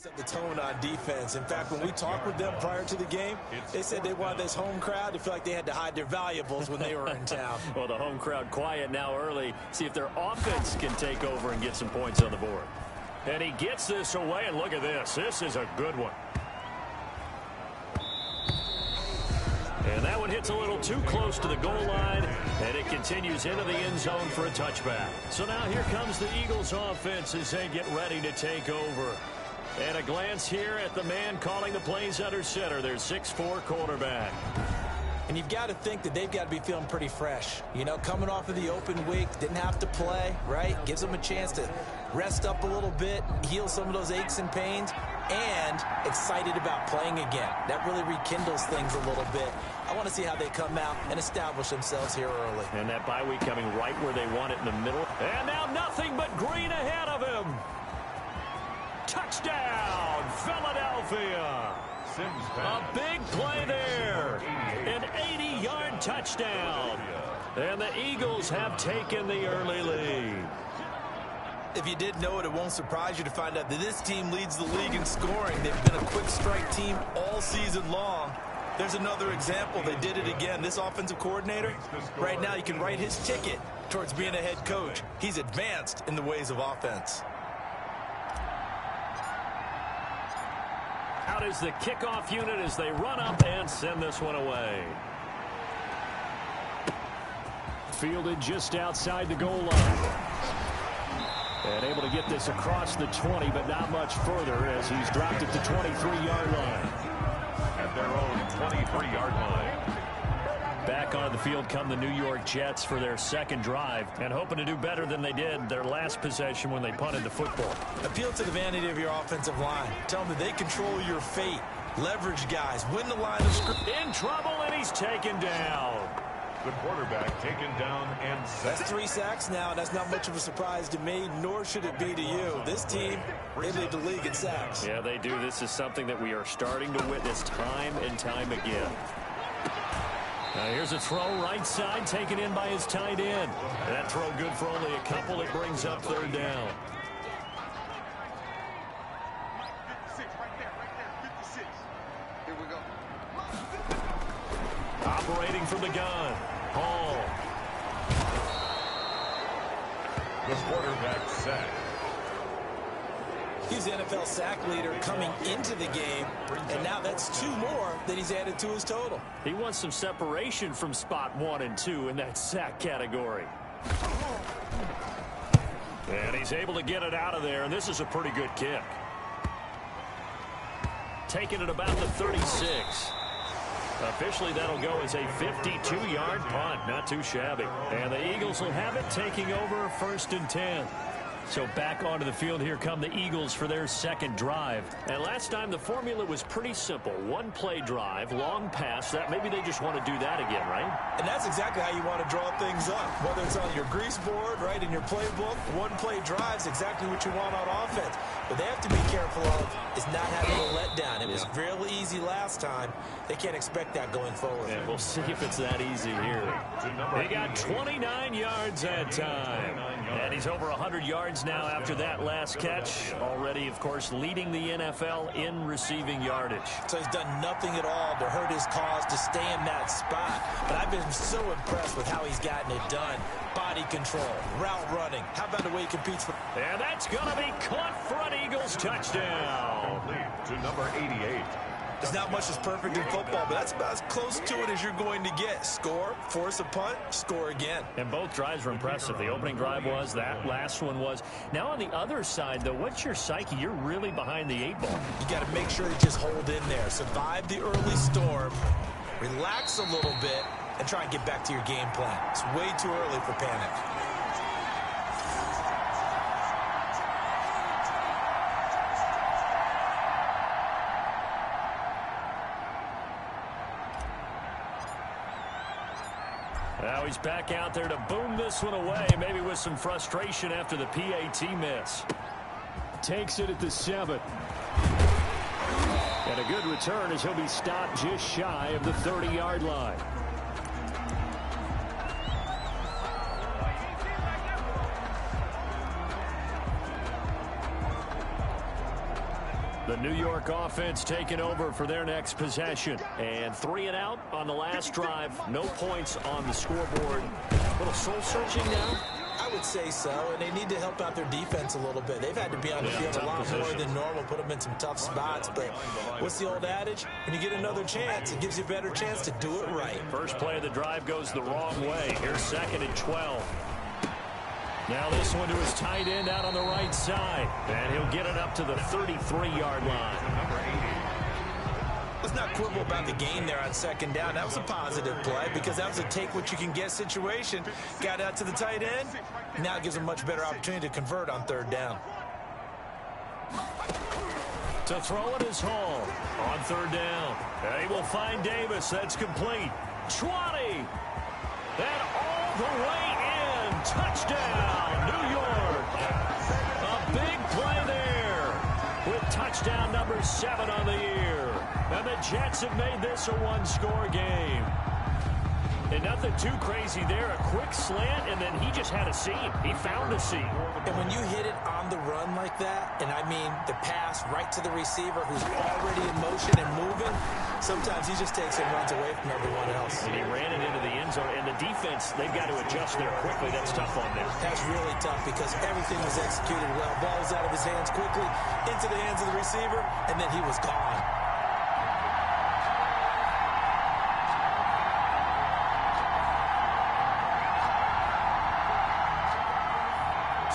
Set the tone on defense. In fact, when we talked with them prior to the game, they said they wanted this home crowd to feel like they had to hide their valuables when they were in town. Well, the home crowd quiet now early. See if their offense can take over and get some points on the board. And he gets this away, and look at this. This is a good one. And that one hits a little too close to the goal line, and it continues into the end zone for a touchback. So now here comes the Eagles offense as they get ready to take over. And a glance here at the man calling the plays under center, their 6'4" quarterback. And you've got to think that they've got to be feeling pretty fresh. You know, coming off of the open week, didn't have to play, right? Gives them a chance to rest up a little bit, heal some of those aches and pains, and excited about playing again. That really rekindles things a little bit. I want to see how they come out and establish themselves here early. And that bye week coming right where they want it in the middle. And now nothing but green ahead of him. Touchdown, Philadelphia. A big play there. An 80-yard touchdown. And the Eagles have taken the early lead. If you didn't know it, it won't surprise you to find out that this team leads the league in scoring. They've been a quick strike team all season long. There's another example. They did it again. This offensive coordinator, right now you can write his ticket towards being a head coach. He's advanced in the ways of offense. Out is the kickoff unit as they run up and send this one away. Fielded just outside the goal line. And able to get this across the 20, but not much further as he's dropped it to 23-yard line. At their own 23-yard line. Back on the field come the New York Jets for their second drive and hoping to do better than they did their last possession when they punted the football. Appeal to the vanity of your offensive line. Tell them that they control your fate. Leverage guys. Win the line of scrimmage. In trouble, and he's taken down. The quarterback taken down and set. That's 3 sacks now. That's not much of a surprise to me, nor should it be to you. This team, they lead the league in sacks. Yeah, they do. This is something that we are starting to witness time and time again. Now here's a throw right side taken in by his tight end. That throw good for only a couple. It brings up third down. Here we go. Operating from the gun. Hall. The quarterback sack. He's the NFL sack leader coming into the game, and now that's 2 more that he's added to his total. He wants some separation from spot 1 and 2 in that sack category. And he's able to get it out of there, and this is a pretty good kick. Taking it about the 36. Officially, that'll go as a 52-yard punt. Not too shabby. And the Eagles will have it, taking over 1st and 10. So back onto the field, here come the Eagles for their second drive. And last time the formula was pretty simple. 1-play drive, long pass. That maybe they just want to do that again, right? And that's exactly how you want to draw things up. Whether it's on your grease board, right, in your playbook, 1-play drive's exactly what you want on offense. But they have to be careful of is not having a letdown. It was real easy last time. They can't expect that going forward. And we'll see if it's that easy here. He got 29 yards that time. And he's over 100 yards now after that last catch. Already, of course, leading the NFL in receiving yardage. So he's done nothing at all to hurt his cause to stay in that spot. But I've been so impressed with how he's gotten it done. Body control, route running. How about the way he competes for... And that's going to be caught for an Eagles touchdown. To number 88. There's not much that's perfect in football, but that's about as close to it as you're going to get. Score, force a punt, score again. And both drives were impressive. The opening drive was, that last one was. Now on the other side, though, what's your psyche? You're really behind the 8 ball. You got to make sure you just hold in there. Survive the early storm, relax a little bit, and try and get back to your game plan. It's way too early for panic. Now he's back out there to boom this one away, maybe with some frustration after the PAT miss. Takes it at the 7. And a good return as he'll be stopped just shy of the 30-yard line. The New York offense taking over for their next possession. And 3 and out on the last drive. No points on the scoreboard. A little soul-searching now. I would say so, and they need to help out their defense a little bit. They've had to be on the field a lot more than normal, put them in some tough spots. But what's the old adage? When you get another chance, it gives you a better chance to do it right. First play of the drive goes the wrong way. Here's 2nd and 12. Now this one to his tight end out on the right side. And he'll get it up to the 33-yard line. Let's not quibble about the gain there on 2nd down. That was a positive play because that was a take-what-you-can-get situation. Got out to the tight end. Now it gives him a much better opportunity to convert on 3rd down. To throw it is Hall on 3rd down. And he will find Davis. That's complete. 20. And all the way in. Touchdown, New York. A big play there with touchdown number 7 on the year. And the Jets have made this a one-score game. And nothing too crazy there. A quick slant, and then he just had a seam. He found a seam. And when you hit it on the run like that, and I mean the pass right to the receiver who's already in motion and moving, sometimes he just takes and runs away from everyone else. And he ran it into the end zone. And the defense, they've got to adjust there quickly. That's tough on them. That's really tough because everything was executed well. Ball was out of his hands quickly, into the hands of the receiver, and then he was gone.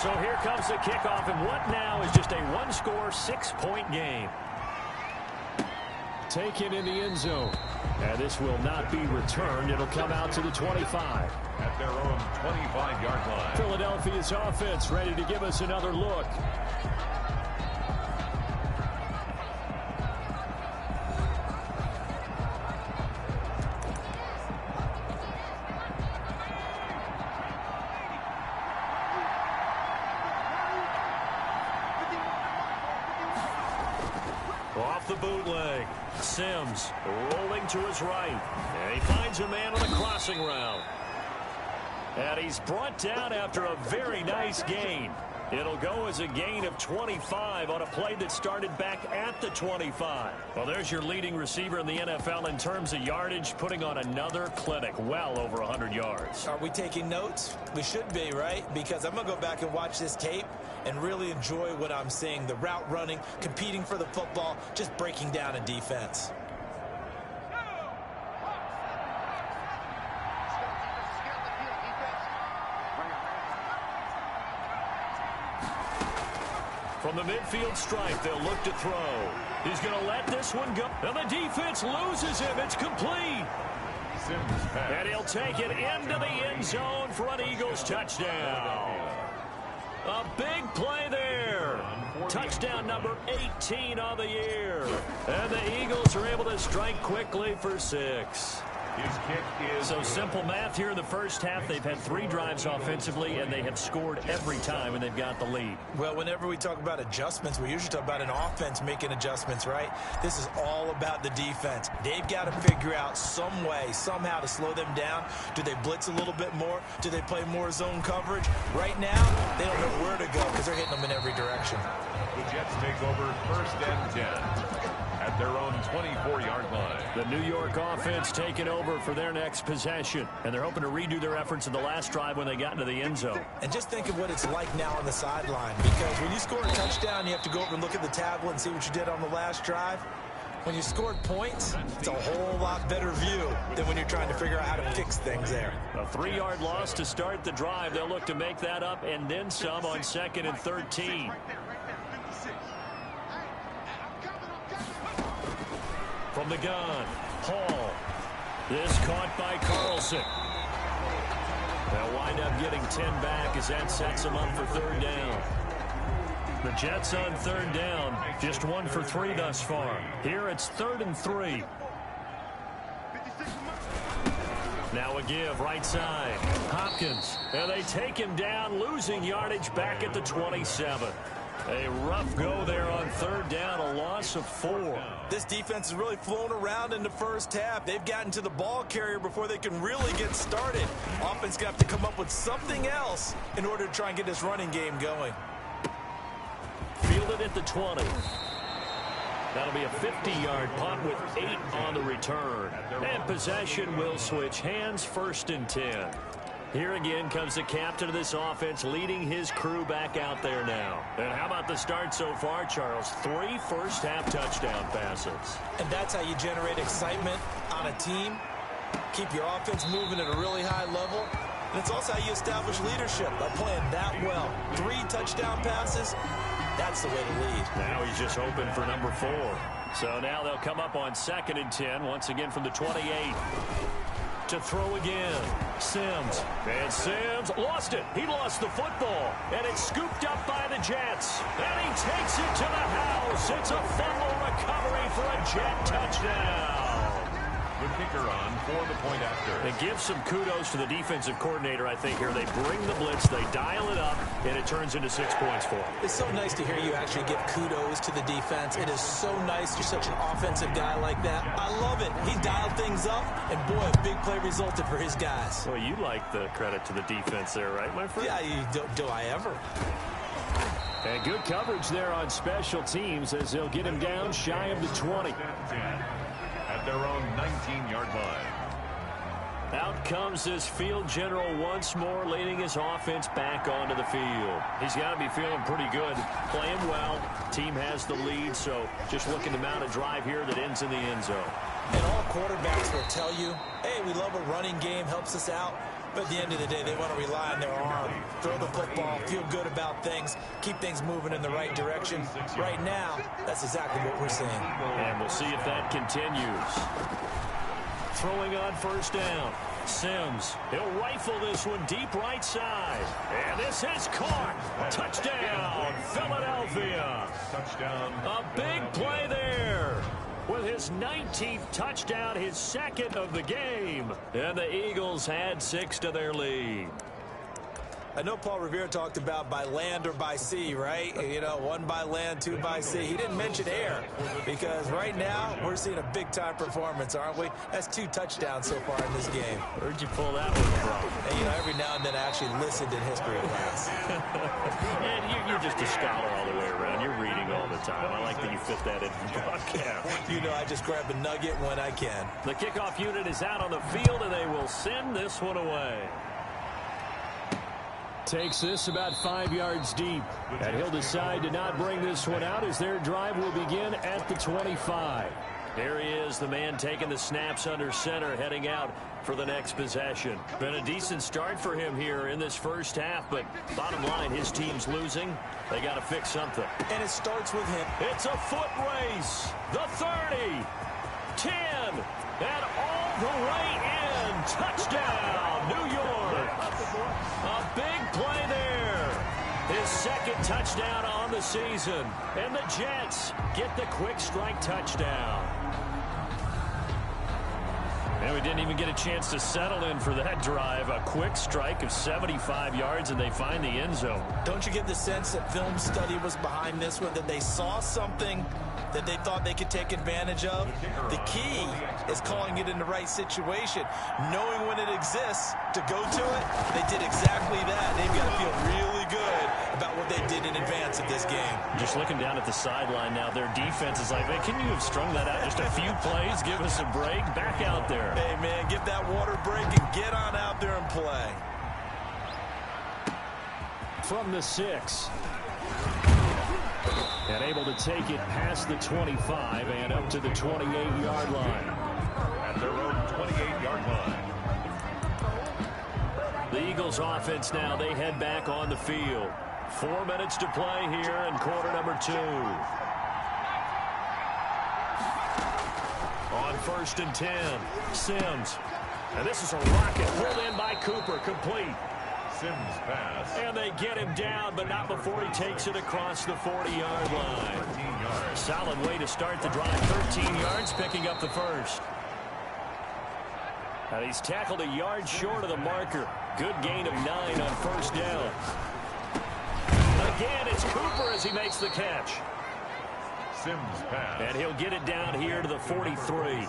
So here comes the kickoff, and what now is just a one-score, 6-point game. Taken in the end zone. And this will not be returned. It'll come out to the 25. At their own 25-yard line. Philadelphia's offense ready to give us another look. Off the bootleg. Sims rolling to his right. And he finds a man on a crossing route. And he's brought down after a very nice gain. It'll go as a gain of 25 on a play that started back at the 25. Well, there's your leading receiver in the NFL in terms of yardage, putting on another clinic, well over 100 yards. Are we taking notes? We should be, right? Because I'm going to go back and watch this tape and really enjoy what I'm seeing. The route running, competing for the football, just breaking down a defense. From the midfield stripe, they'll look to throw. He's going to let this one go. And the defense loses him. It's complete. And he'll take it into the end zone for an Eagles touchdown. A big play there. Touchdown number 18 on the year. And the Eagles are able to strike quickly for 6. His kick is so simple math here in the first half. They've had 3 drives offensively, and they have scored every time, and they've got the lead. Well, whenever we talk about adjustments, we usually talk about an offense making adjustments, right? This is all about the defense. They've got to figure out some way, somehow to slow them down. Do they blitz a little bit more? Do they play more zone coverage? Right now, they don't know where to go because they're hitting them in every direction. The Jets take over 1st and 10. At their own 24-yard line. The New York offense taking over for their next possession. And they're hoping to redo their efforts in the last drive when they got into the end zone. And just think of what it's like now on the sideline. Because when you score a touchdown, you have to go over and look at the tablet and see what you did on the last drive. When you scored points, it's a whole lot better view than when you're trying to figure out how to fix things there. A 3-yard loss to start the drive. They'll look to make that up and then some on 2nd and 13. From the gun, Hall. This caught by Carlson. They'll wind up getting 10 back as that sets them up for 3rd down. The Jets on 3rd down, just 1 for 3 thus far. Here it's 3rd and 3. Now a give, right side. Hopkins, and they take him down, losing yardage back at the 27. A rough go there on 3rd down, a loss of 4. This defense has really flown around in the first half. They've gotten to the ball carrier before they can really get started. Offense going to have to come up with something else in order to try and get this running game going. Fielded at the 20. That'll be a 50-yard punt with 8 on the return. And possession will switch hands, 1st and 10. Here again comes the captain of this offense leading his crew back out there now. And how about the start so far, Charles? 3 first-half touchdown passes. And that's how you generate excitement on a team. Keep your offense moving at a really high level. And it's also how you establish leadership by playing that well. 3 touchdown passes, that's the way to lead. Now he's just hoping for number 4. So now they'll come up on 2nd and 10, once again from the 28. To throw again, Sims. And Sims lost it. He lost the football. And it's scooped up by the Jets. And he takes it to the house. It's a fumble recovery for a Jet touchdown. The kicker on for the point after. And give some kudos to the defensive coordinator, I think, here. They bring the blitz, they dial it up, and it turns into 6 points for them. It's so nice to hear you actually give kudos to the defense. It is so nice. You're such an offensive guy like that. I love it. He dialed things up, and boy, a big play resulted for his guys. Well, you like the credit to the defense there, right, my friend? Yeah, do I ever? And good coverage there on special teams as they'll get him down shy of the 20. At their own 19-yard line. Out comes this field general once more, leading his offense back onto the field. He's got to be feeling pretty good, playing well. Team has the lead, so just looking to mount a drive here that ends in the end zone. And all quarterbacks will tell you, hey, we love a running game, helps us out. But at the end of the day, they want to rely on their arm, throw the football, feel good about things, keep things moving in the right direction. Right now, that's exactly what we're seeing. And we'll see if that continues. Throwing on 1st down. Sims, he'll rifle this one deep right side. And this is caught. Touchdown, Philadelphia. Touchdown. A big play there. With his 19th touchdown, his 2nd of the game. And the Eagles add 6 to their lead. I know Paul Revere talked about by land or by sea, right? You know, 1 by land, 2 by sea. He didn't mention air because right now we're seeing a big-time performance, aren't we? That's 2 touchdowns so far in this game. Where'd you pull that one from? And, you know, every now and then I actually listened in history class. And you're just a scholar all the way around. You're reading all the time. I like that you fit that in the broadcast. You know, I just grab a nugget when I can. The kickoff unit is out on the field, and they will send this one away. Takes this about 5 yards deep. And he'll decide to not bring this one out as their drive will begin at the 25. There he is, the man taking the snaps under center, heading out for the next possession. Been a decent start for him here in this first half, but bottom line, his team's losing. They got to fix something. And it starts with him. It's a foot race. The 30, 10, and all the way in. Touchdown, New York. A big play there. His 2nd touchdown on the season. And the Jets get the quick strike touchdown. And we didn't even get a chance to settle in for that drive. A quick strike of 75 yards, and they find the end zone. Don't you get the sense that film study was behind this one, that they saw something that they thought they could take advantage of? The key is calling it in the right situation, knowing when it exists to go to it. They did exactly that. They've got to feel really good about what they did in advance of this game. Just looking down at the sideline now, their defense is like, hey, can you have strung that out just a few plays? Give us a break. Back out there. Hey, man, give that water break and get on out there and play. From the 6. And able to take it past the 25 and up to the 28-yard line. At their own 28-yard line. The Eagles offense now, they head back on the field. 4 minutes to play here in quarter number 2. On 1st and 10, Sims. And this is a rocket pulled in by Cooper, complete. Sims pass. And they get him down, but not before he takes it across the 40-yard line. 13 yards. Solid way to start the drive. 13 yards, picking up the first. And he's tackled a yard short of the marker. Good gain of 9 on 1st down. Again, it's Cooper as he makes the catch. Sims pass. And he'll get it down here to the 43.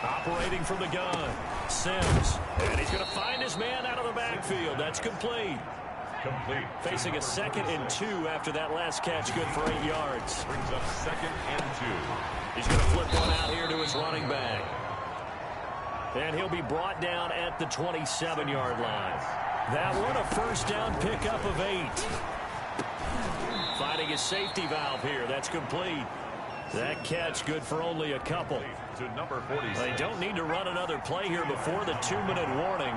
Operating from the gun, Sims. And he's going to find his man out of the backfield. That's complete. complete. Facing a 2nd and 2 after that last catch, good for 8 yards. Brings up 2nd and 2. He's going to flip one out here to his running back. And he'll be brought down at the 27-yard line. That one a first down pickup of 8. Finding his safety valve here. That's complete. That catch good for only a couple. To number 46. They don't need to run another play here before the 2-minute warning.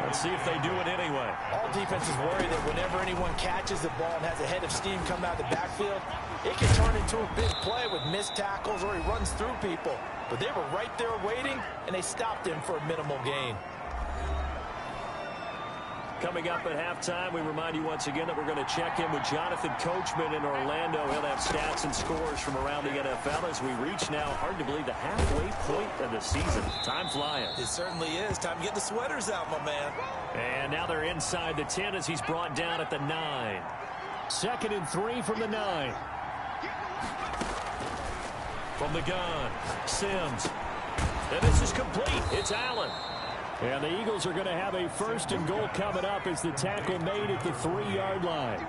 Let's see if they do it anyway. All defenses worry that whenever anyone catches the ball and has a head of steam come out of the backfield, it can turn into a big play with missed tackles or he runs through people. But they were right there waiting, and they stopped him for a minimal gain. Coming up at halftime, we remind you once again that we're going to check in with Jonathan Coachman in Orlando. He'll have stats and scores from around the NFL as we reach now, hard to believe, the halfway point of the season. Time flying. It certainly is. Time to get the sweaters out, my man. And now they're inside the 10 as he's brought down at the 9. 2nd and 3 from the 9. From the gun, Sims. And this is complete. It's Allen. And the Eagles are going to have a 1st and goal coming up as the tackle made at the 3-yard line.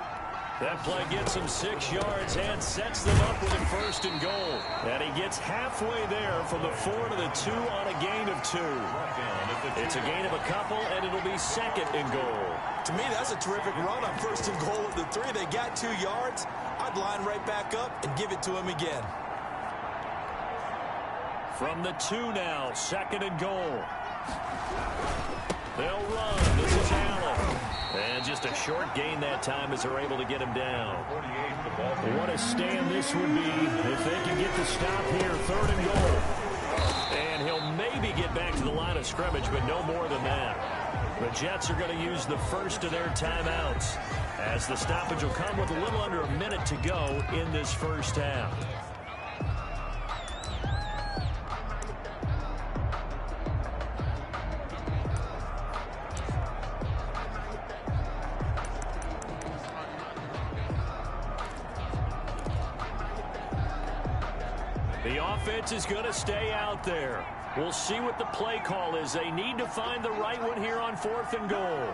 That play gets him 6 yards and sets them up with a 1st and goal. And he gets halfway there from the 4 to the 2 on a gain of 2. It's a gain of a couple, and it'll be 2nd and goal. To me, that's a terrific run on 1st and goal at the 3. They got 2 yards. I'd line right back up and give it to him again. From the 2 now, 2nd and goal. They'll run. This is Allen. And just a short gain that time as they're able to get him down. What a stand this would be if they can get the stop here. 3rd and goal. And he'll maybe get back to the line of scrimmage, but no more than that. The Jets are going to use the first of their timeouts as the stoppage will come with a little under a minute to go in this first half. The offense is going to stay out there. We'll see what the play call is. They need to find the right one here on 4th and goal.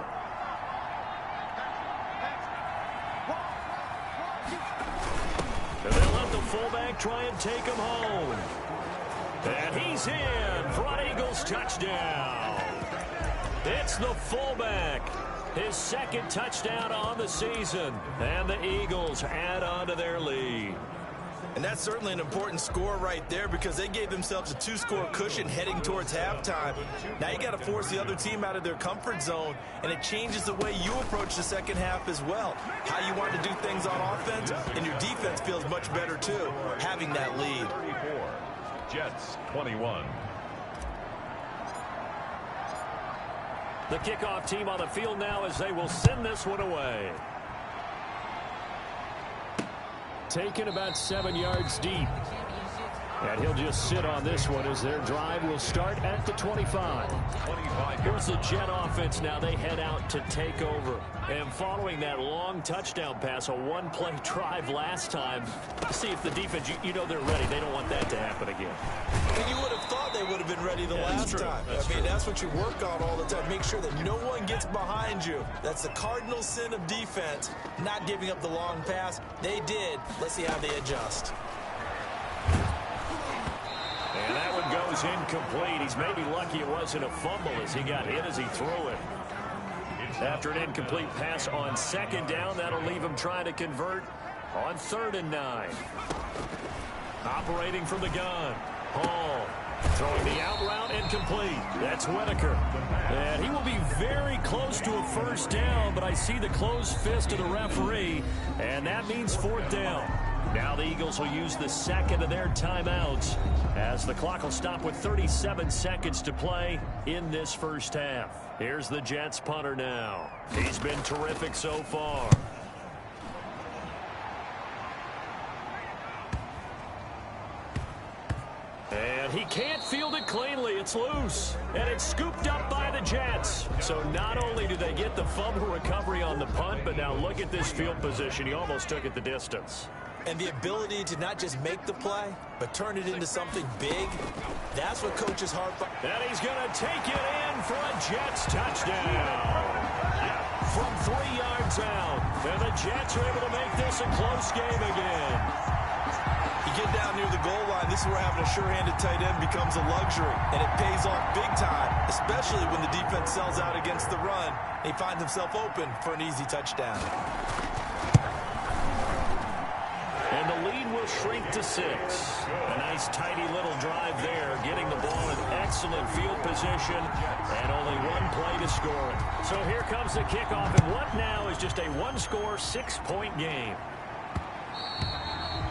And they'll let the fullback try and take him home. And he's in. Front Eagles touchdown. It's the fullback. His 2nd touchdown on the season. And the Eagles add on to their lead. And that's certainly an important score right there because they gave themselves a 2-score cushion heading towards halftime. Now you got to force the other team out of their comfort zone, and it changes the way you approach the second half as well. How you want to do things on offense, and your defense feels much better too, having that lead. 34, Jets 21. The kickoff team on the field now as they will send this one away. Taken about 7 yards deep. And he'll just sit on this one as their drive will start at the 25. Here's the Jet offense now. They head out to take over. And following that long touchdown pass, a one-play drive last time, see if the defense, you know they're ready. They don't want that to happen again. And you would have thought they would have been ready the last time. I mean, that's what you work on all the time. Make sure that no one gets behind you. That's the cardinal sin of defense, not giving up the long pass. They did. Let's see how they adjust. And that one goes incomplete. He's maybe lucky it wasn't a fumble as he got hit as he threw it. After an incomplete pass on 2nd down, that'll leave him trying to convert on 3rd and 9. Operating from the gun. Hall throwing the out route incomplete. That's Whitaker. And he will be very close to a 1st down, but I see the closed fist of the referee, and that means 4th down. Now the Eagles will use the 2nd of their timeouts as the clock will stop with 37 seconds to play in this first half. Here's the Jets punter now. He's been terrific so far. And he can't field it cleanly. It's loose. And it's scooped up by the Jets. So not only do they get the fumble recovery on the punt, but now look at this field position. He almost took it the distance. And the ability to not just make the play, but turn it into something big, that's what coaches hard for. And he's going to take it in for a Jets touchdown. from 3 yards out. And the Jets are able to make this a close game again. You get down near the goal line, this is where having a sure-handed tight end becomes a luxury, and it pays off big time, especially when the defense sells out against the run. He finds himself open for an easy touchdown. And the lead will shrink to 6. A nice, tidy little drive there, getting the ball in excellent field position, and only one play to score it. So here comes the kickoff, and what now is just a one-score, 6-point game.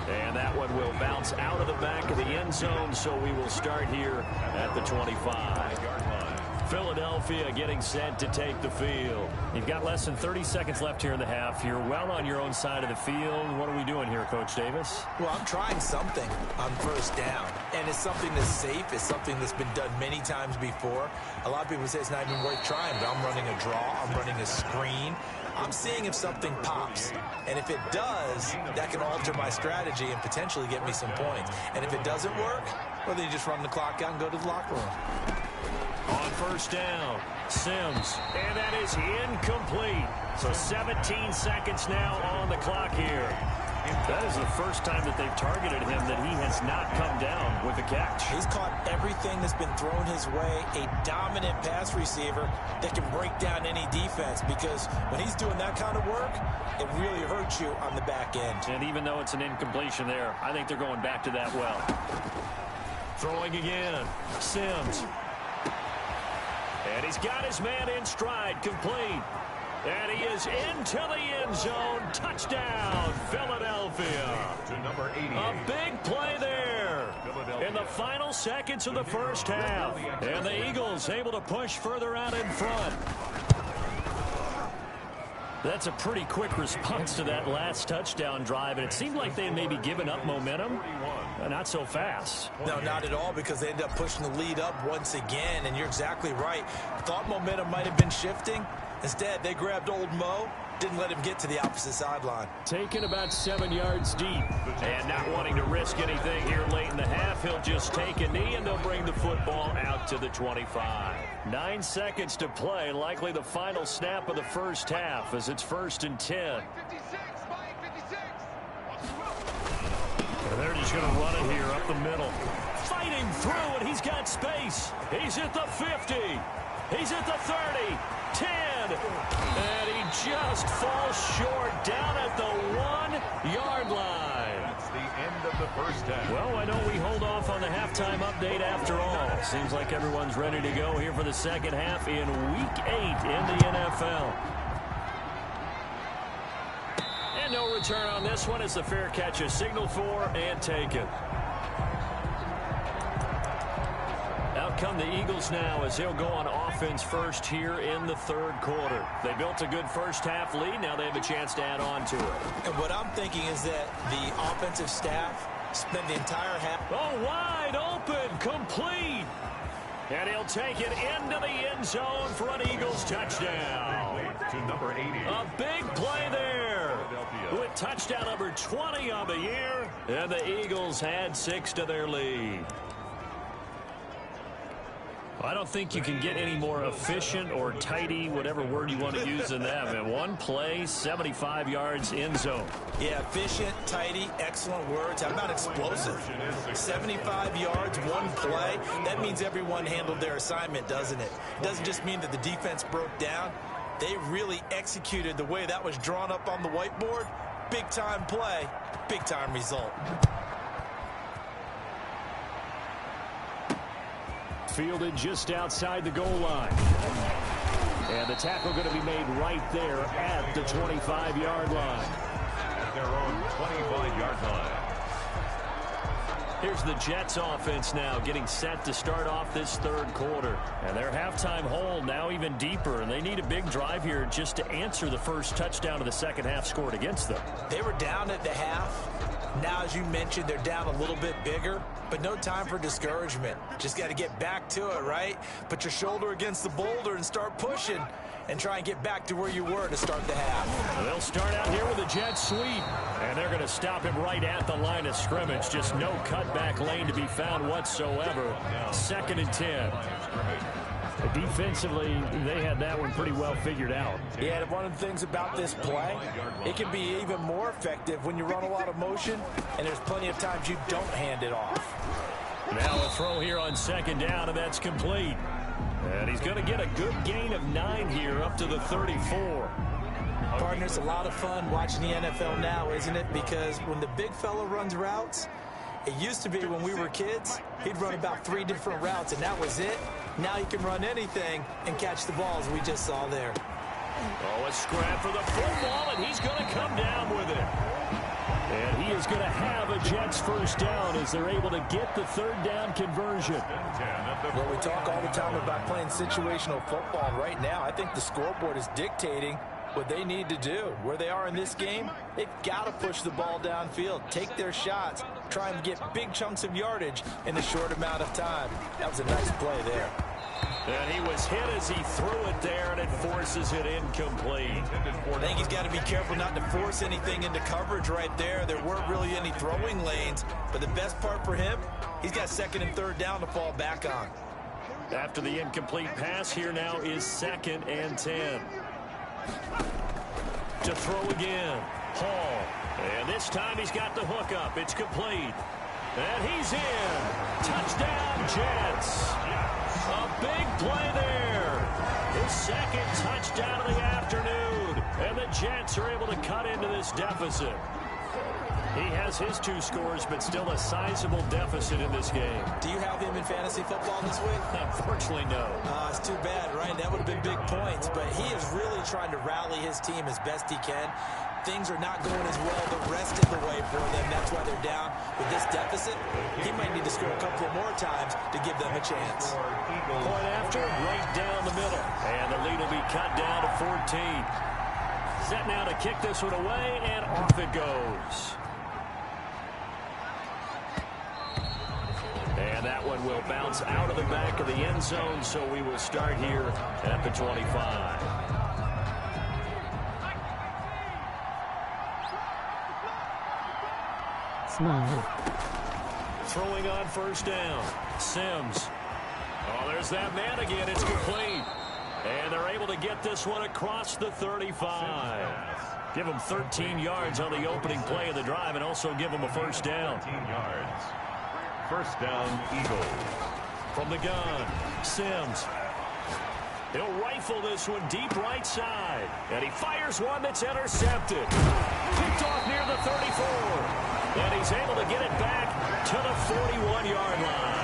And that one will bounce out of the back of the end zone, so we will start here at the 25. Philadelphia getting set to take the field. You've got less than 30 seconds left here in the half. You're well on your own side of the field. What are we doing here, Coach Davis? Well, I'm trying something on first down, and it's something that's safe. It's something that's been done many times before. A lot of people say it's not even worth trying, but I'm running a draw. I'm running a screen. I'm seeing if something pops, and if it does, that can alter my strategy and potentially get me some points. And if it doesn't work, well, then you just run the clock out and go to the locker room. On first down, Sims, and that is incomplete. So 17 seconds now on the clock here. That is the first time that they've targeted him that he has not come down with a catch. He's caught everything that's been thrown his way, a dominant pass receiver that can break down any defense, because when he's doing that kind of work, it really hurts you on the back end. And even though it's an incompletion there, I think they're going back to that well. Throwing again, Sims. And he's got his man in stride, complete. And he is into the end zone. Touchdown, Philadelphia. To number 88. A big play there in the final seconds of the first half. And the Eagles able to push further out in front. That's a pretty quick response to that last touchdown drive, and it seemed like they had maybe given up momentum. Not so fast. No, not at all, because they ended up pushing the lead up once again, and you're exactly right. Thought momentum might have been shifting. Instead, they grabbed old Mo, didn't let him get to the opposite sideline. Taken about 7 yards deep. And not wanting to risk anything here late in the half, he'll just take a knee, and they'll bring the football out to the 25. 9 seconds to play, likely the final snap of the first half as it's 1st and 10. And they're just going to run it here up the middle. Fighting through, and he's got space. He's at the 50. He's at the 30. 10. And he just falls short down at the 1-yard line. That's the end of the first half. Well, I know we hold off on the halftime update after all. Seems like everyone's ready to go here for the second half in Week 8 in the NFL. And no return on this one as the fair catch is signaled for and taken. Out come the Eagles now as they'll go on offense first here in the third quarter. They built a good first half lead. Now they have a chance to add on to it. And what I'm thinking is that the offensive staff spent the entire half. Oh, wide open, complete. And he'll take it into the end zone for an Eagles touchdown. To number 80. A big play there with touchdown number 20 on the year. And the Eagles had 6 to their lead. I don't think you can get any more efficient or tidy, whatever word you want to use in that. Man, one play, 75 yards in zone. Yeah, efficient, tidy, excellent words. How about explosive? 75 yards, one play. That means everyone handled their assignment, doesn't it? It doesn't just mean that the defense broke down. They really executed the way that was drawn up on the whiteboard. Big-time play, big-time result. Fielded just outside the goal line. And the tackle going to be made right there at the 25-yard line. At their own 25-yard line. Here's the Jets offense now getting set to start off this third quarter. And their halftime hold now even deeper, and they need a big drive here just to answer the first touchdown of the second half scored against them. They were down at the half. Now, as you mentioned, they're down a little bit bigger, but no time for discouragement. Just got to get back to it, right? Put your shoulder against the boulder and start pushing and try and get back to where you were to start the half. They'll start out here with a jet sweep, and they're going to stop him right at the line of scrimmage. Just no cutback lane to be found whatsoever. 2nd and 10. The Defensively, they had that one pretty well figured out. Yeah, and one of the things about this play, it can be even more effective when you run a lot of motion, and there's plenty of times you don't hand it off. Now a throw here on second down, and that's complete. And he's going to get a good gain of 9 here up to the 34. Partner, it's a lot of fun watching the NFL now, isn't it? Because when the big fella runs routes, it used to be when we were kids, he'd run about 3 different routes, and that was it. Now he can run anything and catch the balls we just saw there. Oh, a scrap for the football, and he's going to come down with it. And he is going to have a Jets first down as they're able to get the third down conversion. Well, we talk all the time about playing situational football. Right now, I think the scoreboard is dictating what they need to do. Where they are in this game, they've got to push the ball downfield, take their shots, try and get big chunks of yardage in a short amount of time. That was a nice play there. And he was hit as he threw it there, and it forces it incomplete. I think he's got to be careful not to force anything into coverage right there. There weren't really any throwing lanes, but the best part for him, he's got second and third down to fall back on. After the incomplete pass, here now is 2nd and 10. To throw again, Hall. And this time he's got the hook up. It's complete. And he's in. Touchdown, Jets. A big play there. His second touchdown of the afternoon. And the Jets are able to cut into this deficit. He has his 2 scores, but still a sizable deficit in this game. Do you have him in fantasy football this week? Unfortunately, no. It's too bad, right? That would have been big points. But he is really trying to rally his team as best he can. Things are not going as well the rest of the way for them. That's why they're down. With this deficit, he might need to score a couple of more times to give them a chance. Point after, right down the middle. And the lead will be cut down to 14. Set now to kick this one away, and off it goes. And that one will bounce out of the back of the end zone, so we will start here at the 25. Small. Throwing on first down. Sims. Oh, there's that man again. It's complete. And they're able to get this one across the 35. Give them 13 yards on the opening play of the drive and also give them a first down. 13 yards. First down, Eagles. From the gun, Sims. He'll rifle this one deep right side. And he fires one that's intercepted. Picked off near the 34. And he's able to get it back to the 41-yard line.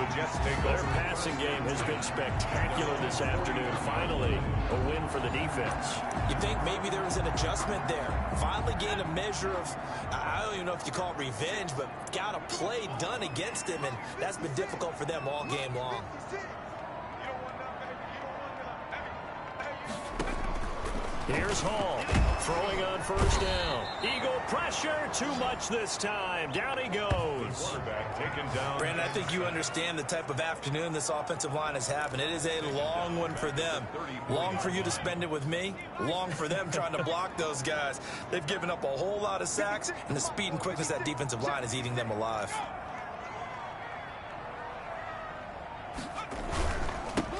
The Jets take Their over. passing game has been spectacular this afternoon. Finally, a win for the defense. You think maybe there was an adjustment there. Finally gained a measure of, I don't even know if you call it revenge, but got a play done against him, and that's been difficult for them all game long. Here's Hall, throwing on first down. Eagle pressure, too much this time. Down he goes. Quarterback taken down. Brandon, I think you understand the type of afternoon this offensive line is having. It is a long one for them. Long for you to spend it with me. Long for them trying to block those guys. They've given up a whole lot of sacks, and the speed and quickness of that defensive line is eating them alive.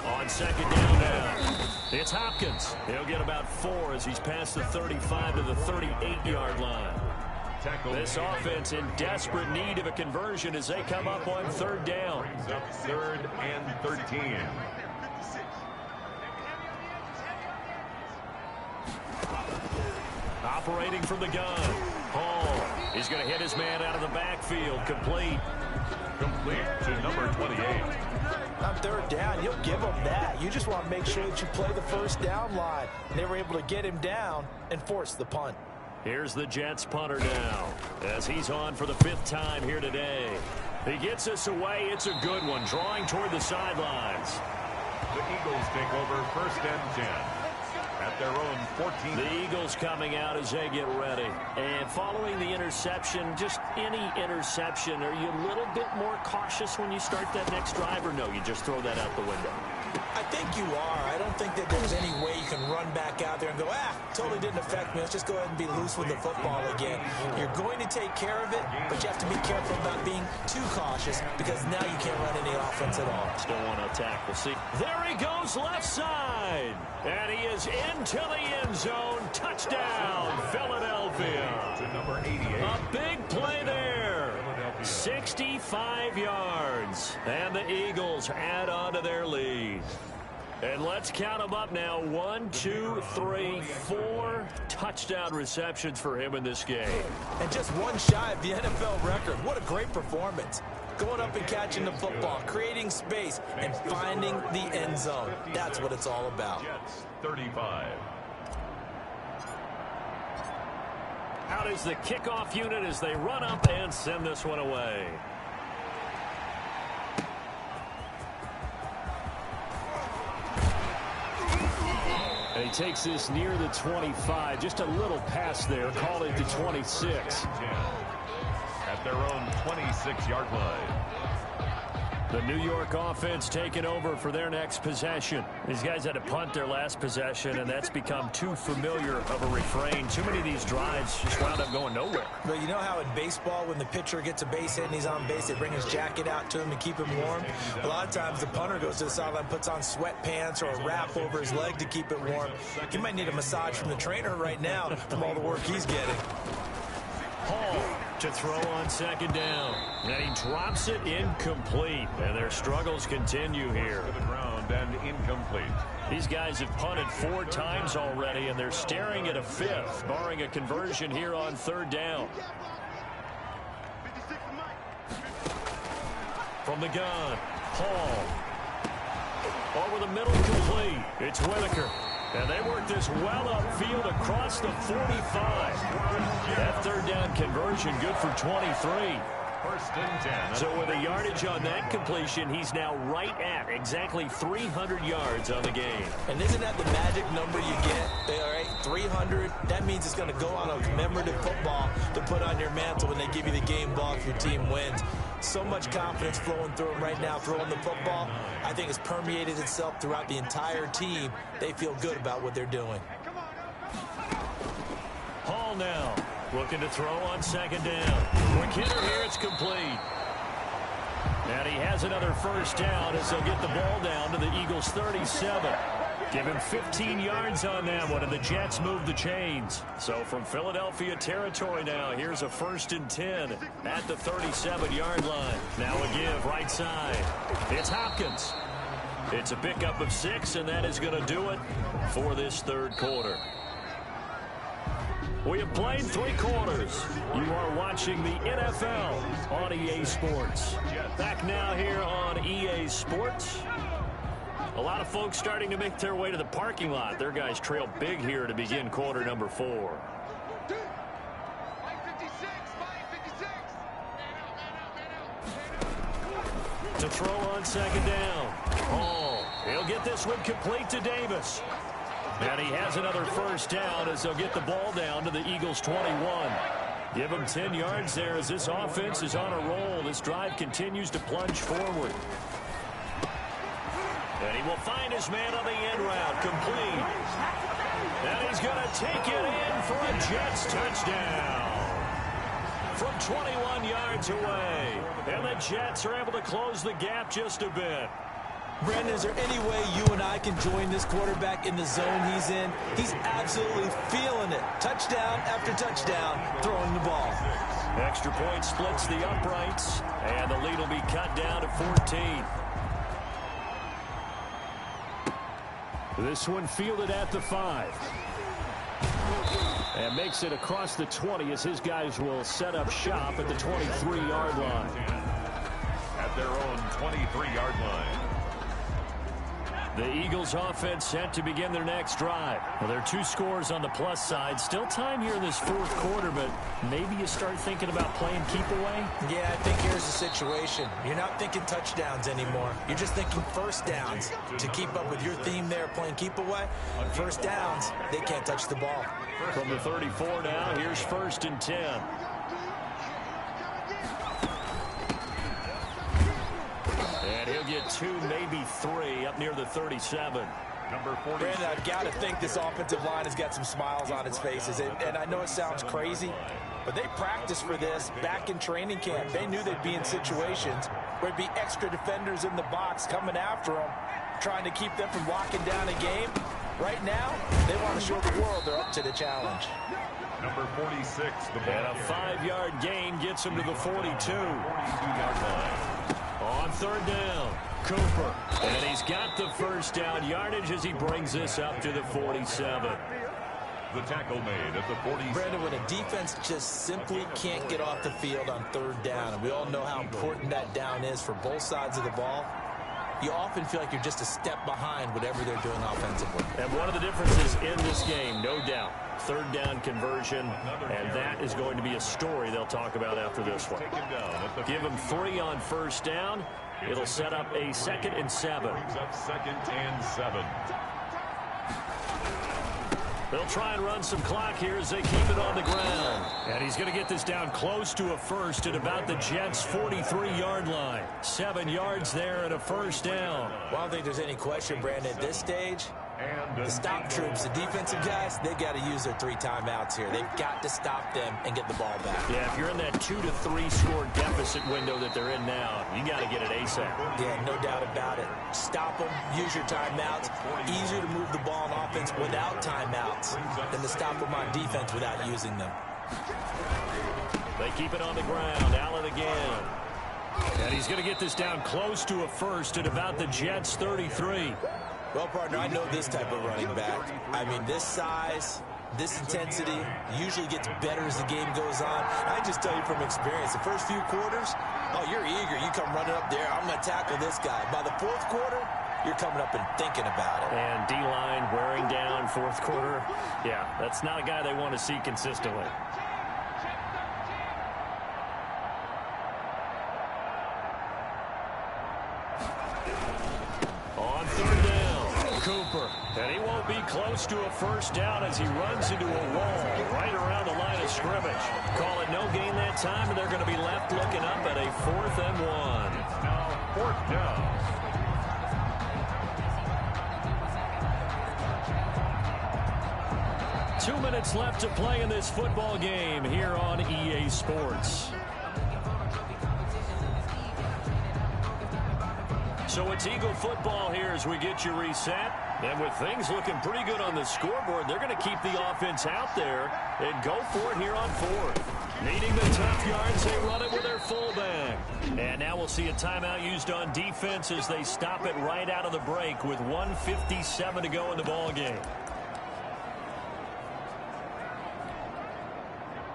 On second down now, it's Hopkins. He'll get about 4 as he's past the 35 to the 38-yard line. This offense in desperate need of a conversion as they come up on third down. Brings up 3rd and 13. Operating from the gun. Hall is going to hit his man out of the backfield. Complete. Complete to number 28. On third down, you'll give them that. You just want to make sure that you play the first down line. And they were able to get him down and force the punt. Here's the Jets punter now as he's on for the 5th time here today. He gets us away. It's a good one, drawing toward the sidelines. The Eagles take over 1st and 10 at their own 14. The Eagles coming out as they get ready. And following the interception, just any interception, are you a little bit more cautious when you start that next drive, or no, you just throw that out the window? I think you are. I don't think that there's any way you can run back out there and go, totally didn't affect me. Let's just go ahead and be loose with the football again. You're going to take care of it, but you have to be careful about being too cautious because now you can't run any offense at all. Still want to attack. We'll see. There he goes left side. And he is into the end zone. Touchdown, Philadelphia. To number 88. A big play there. 65 yards. And the Eagles add on to their lead. And let's count them up now. 1, 2, 3, 4 touchdown receptions for him in this game. And just one shy of the NFL record. What a great performance. Going up and catching the football, creating space, and finding the end zone. That's what it's all about. Jets 35. Out is the kickoff unit as they run up and send this one away. And he takes this near the 25. Just a little pass there. Call it the 26. At their own 26-yard line. The New York offense taking over for their next possession. These guys had to punt their last possession, and that's become too familiar of a refrain. Too many of these drives just wound up going nowhere. But you know how in baseball, when the pitcher gets a base hit and he's on base, they bring his jacket out to him to keep him warm? A lot of times the punter goes to the sideline, puts on sweatpants or a wrap over his leg to keep it warm. He might need a massage from the trainer right now from all the work he's getting. Hall to throw on second down. And he drops it incomplete. And their struggles continue here. To the ground and incomplete. These guys have punted 4 times already, and they're staring at a 5th, barring a conversion here on third down. From the gun, Hall. Over the middle, complete. It's Whitaker. And they work this well upfield across the 45. That third down conversion good for 23. 1st and 10. So with a yardage on that completion, he's now right at exactly 300 yards on the game. And isn't that the magic number you get? All right, 300. That means it's going to go on a commemorative football to put on your mantle when they give you the game ball if your team wins. So much confidence flowing through him right now, throwing the football. I think it's permeated itself throughout the entire team. They feel good about what they're doing. Hall now looking to throw on second down. McKinnon here, it's complete. And he has another first down as they'll get the ball down to the Eagles' 37. Give him 15 yards on that one, and the Jets move the chains. So from Philadelphia territory now, here's a 1st and 10 at the 37-yard line. Now a give right side. It's Hopkins. It's a pickup of 6, and that is going to do it for this third quarter. We have played 3 quarters. You are watching the NFL on EA Sports. Back now here on EA Sports. A lot of folks starting to make their way to the parking lot. Their guys trail big here to begin quarter number 4. To throw on second down. Hall. He'll get this one complete to Davis. And he has another first down as they'll get the ball down to the Eagles' 21. Give him 10 yards there as this offense is on a roll. This drive continues to plunge forward. And he will find his man on the end route, complete. And he's going to take it in for a Jets touchdown. From 21 yards away. And the Jets are able to close the gap just a bit. Brandon, is there any way you and I can join this quarterback in the zone he's in? He's absolutely feeling it. Touchdown after touchdown, throwing the ball. Extra point splits the uprights, and the lead will be cut down to 14. This one fielded at the 5. And makes it across the 20 as his guys will set up shop at the 23-yard line. At their own 23-yard line. The Eagles offense set to begin their next drive. Well, there are 2 scores on the plus side. Still time here in this 4th quarter, but maybe you start thinking about playing keep away? Yeah, I think here's the situation. You're not thinking touchdowns anymore. You're just thinking first downs. To keep up with your theme there, playing keep away, first downs, they can't touch the ball. From the 34 now, here's 1st and 10. And he'll get 2, maybe 3 up near the 37. Number 40. Brandon, I've got to think this offensive line has got some smiles on its faces. And I know it sounds crazy, but they practiced for this back in training camp. They knew they'd be in situations where there'd be extra defenders in the box coming after them, trying to keep them from locking down a game. Right now, they want to show the world they're up to the challenge. Number 46. And a 5-yard gain gets him to the 42. 42-yard line. On 3rd down, Cooper. And he's got the first down yardage as he brings this up to the 47. The tackle made at the 47. Brandon, when a defense just simply can't get off the field on 3rd down, and we all know how important that down is for both sides of the ball, you often feel like you're just a step behind whatever they're doing offensively. And one of the differences in this game, no doubt, 3rd down conversion, and that is going to be a story they'll talk about after this one. Give him 3 on 1st down. It'll set up a 2nd and 7. Brings up 2nd and 7. They'll try and run some clock here as they keep it on the ground. And he's going to get this down close to a first at about the Jets' 43-yard line. 7 yards there and a first down. Well, I don't think there's any question, Brandon, at this stage. The stop troops, the defensive guys, they've got to use their 3 timeouts here. They've got to stop them and get the ball back. Yeah, if you're in that 2 to 3 score deficit window that they're in now, you got to get it ASAP. Yeah, no doubt about it. Stop them, use your timeouts. Easier to move the ball on offense without timeouts than to stop them on defense without using them. They keep it on the ground. Allen again. And he's going to get this down close to a first at about the Jets' 33. Well, partner, I know this type of running back. I mean, this size, this intensity usually gets better as the game goes on. I just tell you from experience, the first few quarters, oh, you're eager. You come running up there. I'm going to tackle this guy. By the 4th quarter, you're coming up and thinking about it. And D-line wearing down 4th quarter. Yeah, that's not a guy they want to see consistently. On 3rd down, Cooper. And he won't be close to a first down as he runs into a wall right around the line of scrimmage. Call it no gain that time, and they're going to be left looking up at a 4th and 1. It's now 4th down. Two minutes left to play in this football game here on EA Sports. So it's Eagle football here as we get you reset. And with things looking pretty good on the scoreboard, they're going to keep the offense out there and go for it here on 4th. Needing the tough yards, they run it with their fullback. And now we'll see a timeout used on defense as they stop it right out of the break with 1:57 to go in the ball game.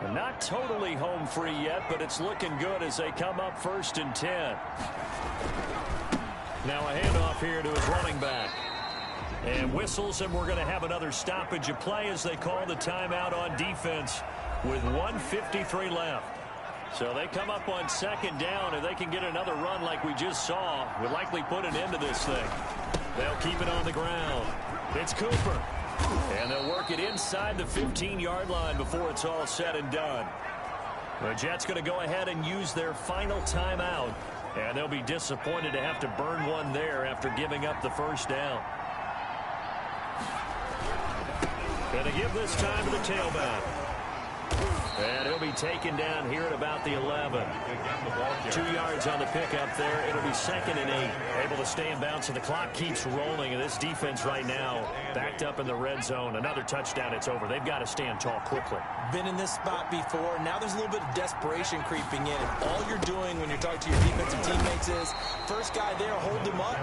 Not totally home free yet, but it's looking good as they come up 1st and 10. Now a handoff here to his running back. And whistles, and we're going to have another stoppage of play as they call the timeout on defense with 1:53 left. So they come up on 2nd down, and they can get another run like we just saw. Would likely put an end to this thing. They'll keep it on the ground. It's Cooper. And they'll work it inside the 15-yard line before it's all said and done. The Jets going to go ahead and use their final timeout. And they'll be disappointed to have to burn one there after giving up the 1st down. Going to give this time to the tailback. And he'll be taken down here at about the 11. 2 yards on the pickup there. It'll be 2nd and 8. Able to stay in bounds, and the clock keeps rolling. And this defense right now backed up in the red zone. Another touchdown, it's over. They've got to stand tall quickly. Been in this spot before. Now there's a little bit of desperation creeping in. And all you're doing when you're talking to your defensive teammates is, first guy there, hold him up.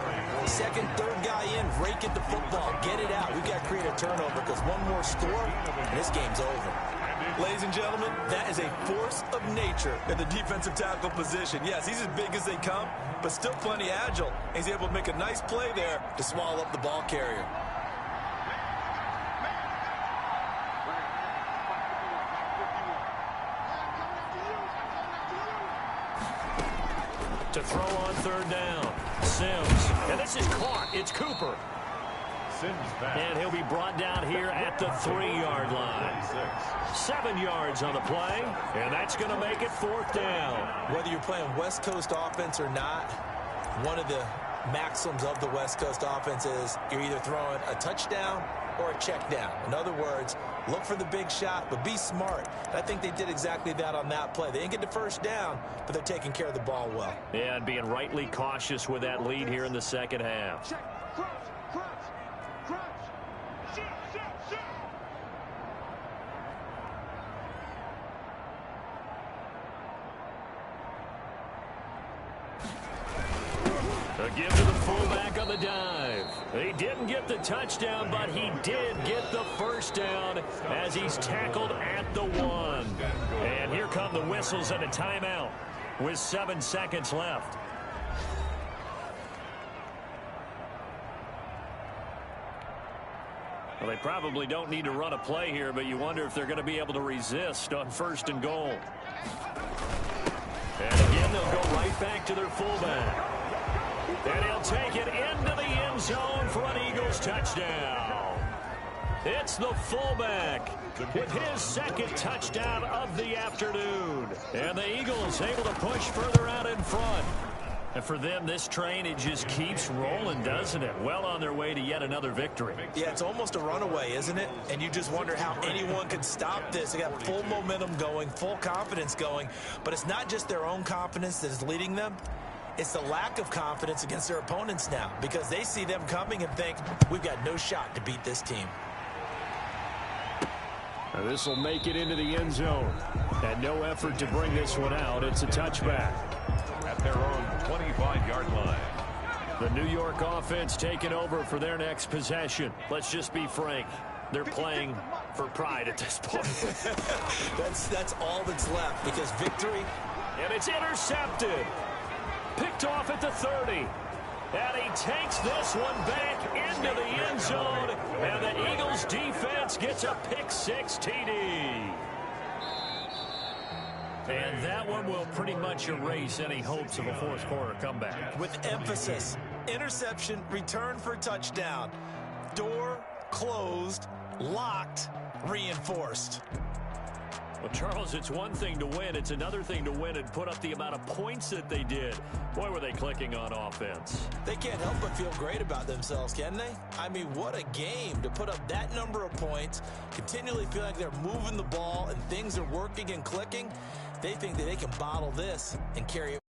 Second, third guy in, rake at the football. Get it out. We've got to create a turnover because one more score, and this game's over. Ladies and gentlemen, that is a force of nature in the defensive tackle position. Yes, he's as big as they come, but still plenty agile. He's able to make a nice play there to swallow up the ball carrier. To throw on 3rd down. Sims. And this is caught. It's Cooper. And he'll be brought down here at the 3-yard line. 7 yards on the play, and that's going to make it 4th down. Whether you're playing West Coast offense or not, one of the maxims of the West Coast offense is you're either throwing a touchdown or a check down. In other words, look for the big shot, but be smart. I think they did exactly that on that play. They didn't get the 1st down, but they're taking care of the ball well. Yeah, and being rightly cautious with that lead here in the 2nd half. Give to the fullback on the dive. He didn't get the touchdown, but he did get the 1st down as he's tackled at the 1. And here come the whistles and a timeout with 7 seconds left. Well, they probably don't need to run a play here, but you wonder if they're going to be able to resist on 1st and goal. And again, they'll go right back to their fullback. And he'll take it into the end zone for an Eagles touchdown. It's the fullback with his 2nd touchdown of the afternoon. And the Eagles able to push further out in front. And for them, this train, it just keeps rolling, doesn't it? Well on their way to yet another victory. Yeah, it's almost a runaway, isn't it? And you just wonder how anyone could stop this. They got full momentum going, full confidence going. But it's not just their own confidence that is leading them. It's the lack of confidence against their opponents now because they see them coming and think, we've got no shot to beat this team. Now this will make it into the end zone. And no effort to bring this one out. It's a touchback. At their own 25-yard line. The New York offense taking over for their next possession. Let's just be frank. They're playing for pride at this point. That's all that's left because victory. And it's intercepted. Picked off at the 30. And he takes this one back into the end zone. And the Eagles defense gets a pick-6 TD. And that one will pretty much erase any hopes of a 4th quarter comeback. With emphasis, interception, return for touchdown. Door closed, locked, reinforced. Well, Charles, it's one thing to win. It's another thing to win and put up the amount of points that they did. Boy, were they clicking on offense. They can't help but feel great about themselves, can they? I mean, what a game to put up that number of points, continually feel like they're moving the ball and things are working and clicking. They think that they can bottle this and carry it